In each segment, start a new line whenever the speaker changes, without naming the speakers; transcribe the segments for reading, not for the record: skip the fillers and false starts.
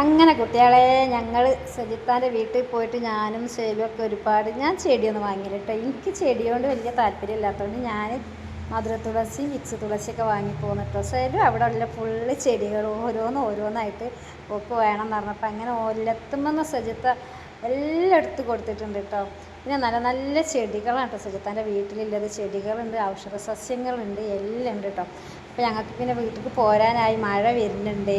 അങ്ങനെ കുട്ടികളെ ഞങ്ങൾ സജിത്താൻ്റെ വീട്ടിൽ പോയിട്ട് ഞാനും സേലുമൊക്കെ ഒരുപാട് ഞാൻ ചെടിയൊന്നും വാങ്ങിയില്ല കേട്ടോ. എനിക്ക് ചെടിയോണ്ട് വലിയ താല്പര്യമില്ലാത്തതുകൊണ്ട് ഞാൻ മധുര തുളസി വിക്സ് തുളസിയൊക്കെ വാങ്ങിപ്പോന്നു കേട്ടോ. സേലു അവിടെ ഉള്ള ഫുള്ള് ചെടികൾ ഓരോന്നായിട്ട് ഒക്കെ വേണം എന്ന് പറഞ്ഞപ്പോൾ അങ്ങനെ ഒല്ലെത്തുമെന്ന് സജിത്ത എല്ലാം എടുത്ത് കൊടുത്തിട്ടുണ്ട് കേട്ടോ. പിന്നെ നല്ല നല്ല ചെടികളാണ് കേട്ടോ സജിത്താൻ്റെ വീട്ടിലുള്ളത്. ചെടികളുണ്ട്, ഔഷധ സസ്യങ്ങളുണ്ട്, എല്ലാം ഉണ്ട് കേട്ടോ. അപ്പോൾ ഞങ്ങൾക്ക് പിന്നെ വീട്ടിലേക്ക് പോരാനായി, മഴ വരുന്നുണ്ട്.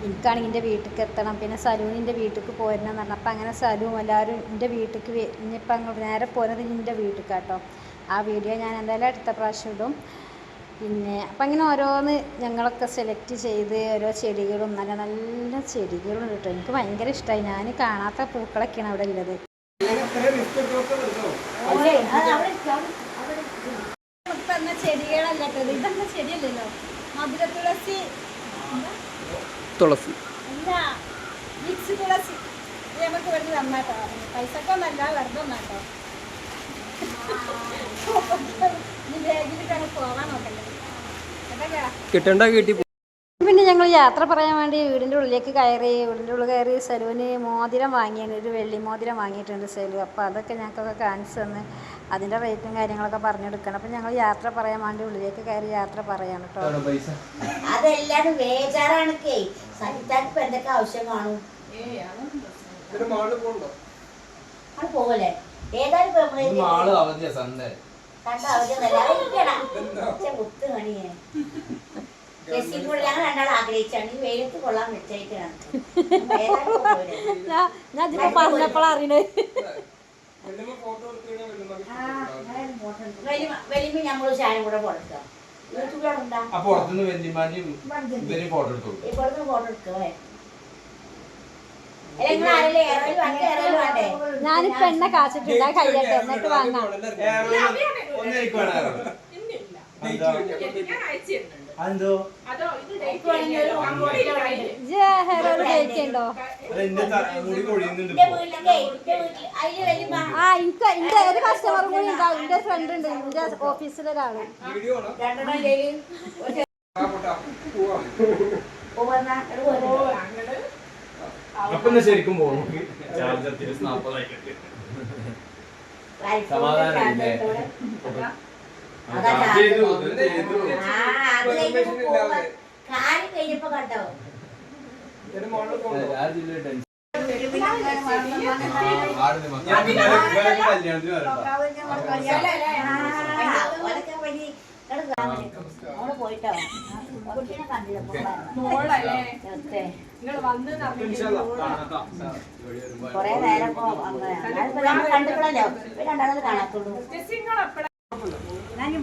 എനിക്കാണെങ്കിൽ എൻ്റെ വീട്ടിലേക്ക് എത്തണം. പിന്നെ സലൂണിൻ്റെ വീട്ടിലേക്ക് പോരണം എന്ന് പറഞ്ഞപ്പോൾ അങ്ങനെ സലൂൺ എല്ലാവരും എൻ്റെ വീട്ടിലേക്ക് ഇനിയിപ്പോൾ അങ്ങോട്ട് നേരെ പോകുന്നത് എൻ്റെ വീട്ടിൽ കേട്ടോ. ആ വീഡിയോ ഞാൻ എന്തായാലും അടുത്ത പ്രാവശ്യം ഇടും. പിന്നെ അപ്പം അങ്ങനെ ഓരോന്ന് ഞങ്ങളൊക്കെ സെലക്ട് ചെയ്ത് ഓരോ ചെടികളും നല്ല നല്ല ചെടികളും കേട്ടോ. എനിക്ക് ഭയങ്കര ഇഷ്ടമായി. ഞാൻ കാണാത്ത പൂക്കളൊക്കെയാണ് അവിടെ ഉള്ളത്. ചെടികളല്ല കേട്ടോ, ഇതെന്താ ചെടിയല്ലല്ലോ, മധുര തുളസി
തുളസി
അല്ല വിക്സ് തുളസി. നമുക്ക് വെറുതെ തന്നാട്ടോ, പൈസക്കൊന്നല്ല, വെറുതെ തന്നാട്ടോ.
കിട്ടണ്ട കിട്ടി.
പിന്നെ ഞങ്ങൾ യാത്ര പറയാൻ വേണ്ടി വീടിൻ്റെ ഉള്ളിലേക്ക് വീടിൻ്റെ ഉള്ളിൽ കയറി സലൂന് മോതിരം വാങ്ങിയാണ്, ഒരു വെള്ളി മോതിരം വാങ്ങിയിട്ടുണ്ട് സലു. അപ്പോൾ അതൊക്കെ ഞങ്ങൾക്കൊക്കെ കാണിച്ചു തന്ന് അതിൻ്റെ റേറ്റും കാര്യങ്ങളൊക്കെ പറഞ്ഞെടുക്കണം. അപ്പം ഞങ്ങൾ യാത്ര പറയാൻ വേണ്ടി ഉള്ളിലേക്ക് കയറി യാത്ര പറയാണ് കേട്ടോ.
അതെല്ലാം വേജാറാണ്. എന്തൊക്കെ ആവശ്യം കാണും അത് പോകല്ലേ. ഏതായാലും മുത്ത് കണിയേ കൂടെ ഞങ്ങൾ രണ്ടാൾ ആഗ്രഹിച്ചാണ് ഈ വെയിലത്ത് കൊള്ളാൻ വെച്ചായിട്ടാണ്
ഞാൻ പറഞ്ഞപ്പോഴാണ് അറിയണേ.
വലിയ ഞമ്മള് ചായം കൂടെ കൊടുക്കാം. ഫോട്ടോ എടുക്കേ.
ഞാനിപ്പോ എണ്ണ കാച്ചിട്ടുണ്ട്, കഴിയട്ടെ എന്നിട്ട് വാങ്ങാം. കേൾക്കണ്ടോ? ആ എനിക്ക് എന്റെ ഒരു കസ്റ്റമറും കൂടി ഉണ്ടാവും. എന്റെ ഫ്രണ്ട് ഉണ്ട്, എന്റെ ഓഫീസിലൊരാള്.
ശരിക്കും പോകും സമാധാനം.
കഴിഞ്ഞപ്പോ കണ്ടോ പോയിട്ടോ കൊറേ നേരം കണ്ടിട്ടുള്ളല്ലോ രണ്ടാമത് കാണാത്തുള്ളൂ.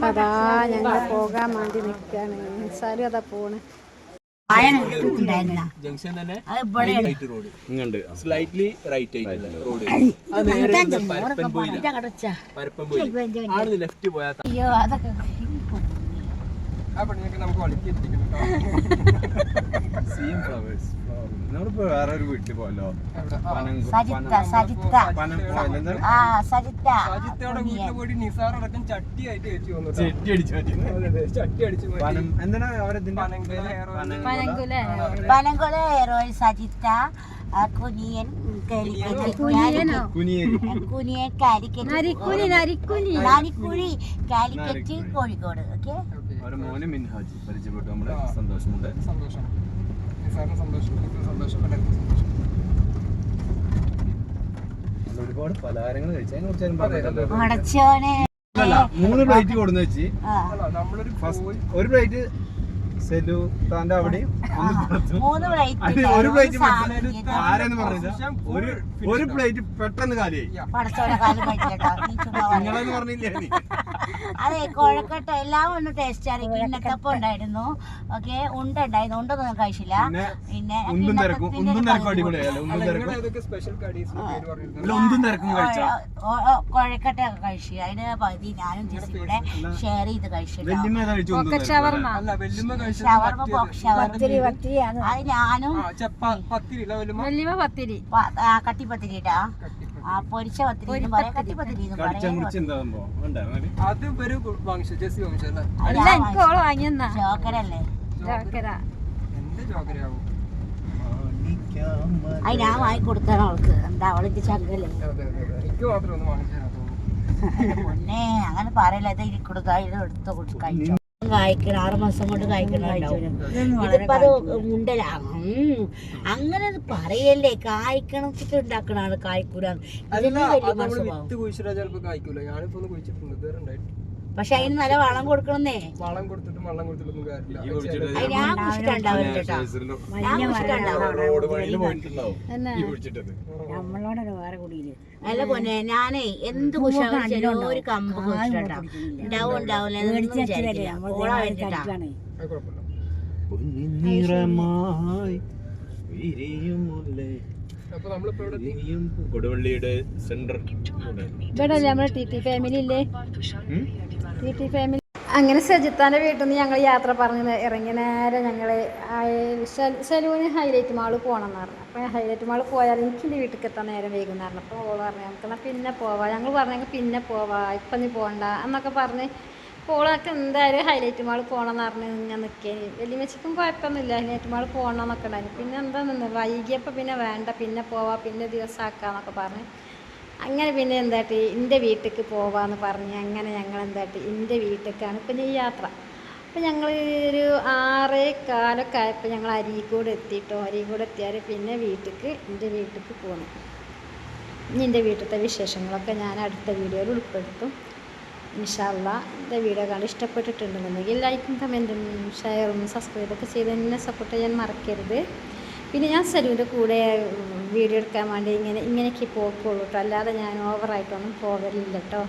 അതാ ഞങ്ങൾ പോകാൻ വേണ്ടി നിൽക്കാണ്. സാലും അതാ പോണ്.
സ്ലൈറ്റ്ലി റൈറ്റ് റോഡ് ലെഫ്റ്റ് പോയാൽ നമ്മളിപ്പോ വേറൊരു വീട്ടിൽ പോയല്ലോ. എന്താണ്
പനങ്കുല ഹെയർ സജിത്ത കുനിയൻ കാലിക്കറ്റ് കോഴിക്കോട്. ഓക്കെ,
ഒരു മോനെ മിൻഹാജി പരിചയപ്പെട്ടു. നമ്മുടെ സന്തോഷമുണ്ട്. ഒരുപാട് പലഹാരങ്ങൾ കഴിച്ചു.
അടച്ചോനെ
3 പ്ലേറ്റ് കൊടുന്ന് വെച്ച് ഒരു പ്ലേറ്റ് സെലു താന്റെ അവിടെയും ഒരു പ്ലേറ്റ് ആരെന്ന് പറഞ്ഞില്ല. ഒരു പ്ലേറ്റ് പെട്ടെന്ന് കാലിയായി. നിങ്ങളെന്ന് പറഞ്ഞില്ലേ?
അതെ, കോഴക്കട്ട എല്ലാം ഒന്ന് ടേസ്റ്റ് ആണ്. കിണ്ണത്തപ്പം ഉണ്ടായിരുന്നു. ഓക്കെ, ഉണ്ടായിരുന്നു. ഉണ്ടൊന്നും കഴിച്ചില്ല. പിന്നെ കോഴക്കട്ട കഴിച്ചു. അതിന് പകുതി ഞാനും ചേച്ചി കൂടെ ഷെയർ ചെയ്ത് കഴിച്ചു. അത് ഞാനും കട്ടിപ്പത്തിരി ഇട്ടാ പൊരിച്ച പത്തിരി കട്ടിപ്പത്തിരി ചോക്കരല്ലേ. അത് ഞാൻ വാങ്ങിക്കൊടുത്താണ് അവൾക്ക്. എന്താ അവൾക്ക് ചങ്കല്ലേ
എനിക്ക് മാത്രം ഒന്ന് വാങ്ങിച്ചു
മുന്നേ അങ്ങനെ പറയില്ല. ഇത് ഇരിക്കൊടുത്ത എടുത്ത് കൊടുത്ത് കഴിച്ചോ. കായ്ക്കണം 6 മാസം കൊണ്ട് കായ്ക്കണുണ്ടാവും. ഇതിപ്പോ അത് മുണ്ടല അങ്ങനെ പറയല്ലേ. കായ്ക്കണച്ചിട്ട് ഉണ്ടാക്കണാണ് കായ്ക്കൂല. പക്ഷെ അതിന് നല്ല വളം കൊടുക്കണമെന്നേ.
വളം കൊടുത്തിട്ടും വെള്ളം കൊടുത്തിട്ടൊന്നും കാര്യമില്ല.
ഞാൻ കുടിച്ചിട്ടുണ്ടാവില്ല കേട്ടോ. അല്ല പൊന്നെ ഞാനേ എന്ത് കുശാലും ഒരു കമ്പ് കുഴിച്ചിട്ടാ ഉണ്ടാവും ഉണ്ടാവില്ല.
കൊടുവള്ളിയുടെ സെന്റർ
ഇവിടെ നമ്മുടെ ടി ഫാമിലി ഇല്ലേ, ടി ഫാമിലി. അങ്ങനെ സജിത്താൻ്റെ വീട്ടിൽ നിന്ന് ഞങ്ങൾ യാത്ര പറഞ്ഞ് ഇറങ്ങി നേരെ ഞങ്ങൾ സലൂന് ഹൈലൈറ്റ് മാള് പോകണം എന്ന് പറഞ്ഞു. അപ്പോൾ ഹൈലൈറ്റ് മാള് പോയാൽ എനിക്ക് എൻ്റെ വീട്ടിലേക്ക് എത്താൻ നേരം വൈകുന്നേരം. അപ്പോൾ ഓള് പറഞ്ഞു നമുക്കെന്നാൽ പിന്നെ പോവാം. ഞങ്ങൾ പറഞ്ഞെങ്കിൽ പിന്നെ പോവാം, ഇപ്പം നീ പോകണ്ട എന്നൊക്കെ പറഞ്ഞ് ഓളൊക്കെ എന്തായാലും ഹൈലൈറ്റ് മാള് പോകണം എന്ന് പറഞ്ഞ് ഞാൻ നിൽക്കേനി. വലിയ മെച്ചിക്കും കുഴപ്പമൊന്നുമില്ല, ഹൈലൈറ്റ് മാള് പോകണം എന്നൊക്കെ ഉണ്ടായിരുന്നു. പിന്നെ എന്താ നിന്ന് വൈകിയപ്പോൾ പിന്നെ വേണ്ട, പിന്നെ പോവാം, പിന്നെ ദിവസമാക്കാമെന്നൊക്കെ പറഞ്ഞ് അങ്ങനെ പിന്നെ എന്താട്ടി എൻ്റെ വീട്ടിലേക്ക് പോവാമെന്ന് പറഞ്ഞ് അങ്ങനെ ഞങ്ങൾ എന്താട്ടി എൻ്റെ വീട്ടിലേക്കാണ് ഇപ്പം ഈ യാത്ര. അപ്പം ഞങ്ങൾ ഒരു 6:15 ആയപ്പോൾ ഞങ്ങൾ അരീക്കോട് എത്തിയിട്ടോ. അരീക്കോട് എത്തിയാൽ പിന്നെ എൻ്റെ വീട്ടിലേക്ക് പോകണം. ഇനി എൻ്റെ വീട്ടിലത്തെ വിശേഷങ്ങളൊക്കെ ഞാൻ അടുത്ത വീഡിയോയിൽ ഉൾപ്പെടുത്തും ഇൻഷാ അല്ലാ. എൻ്റെ വീഡിയോ കണ്ട് ഇഷ്ടപ്പെട്ടിട്ടുണ്ടെന്നുണ്ടെങ്കിൽ ലൈക്കും കമൻറ്റും ഷെയറും സബ്സ്ക്രൈബൊക്കെ ചെയ്ത് എന്നെ സപ്പോർട്ട് ചെയ്യാൻ മറക്കരുത്. പിന്നെ ഞാൻ സലൂൻ്റെ കൂടെ വീഡിയോ എടുക്കാൻ വേണ്ടി ഇങ്ങനെയൊക്കെ പോക്കുള്ളൂ കേട്ടോ, അല്ലാതെ ഞാൻ ഓവറായിട്ടൊന്നും പോകലില്ല കേട്ടോ.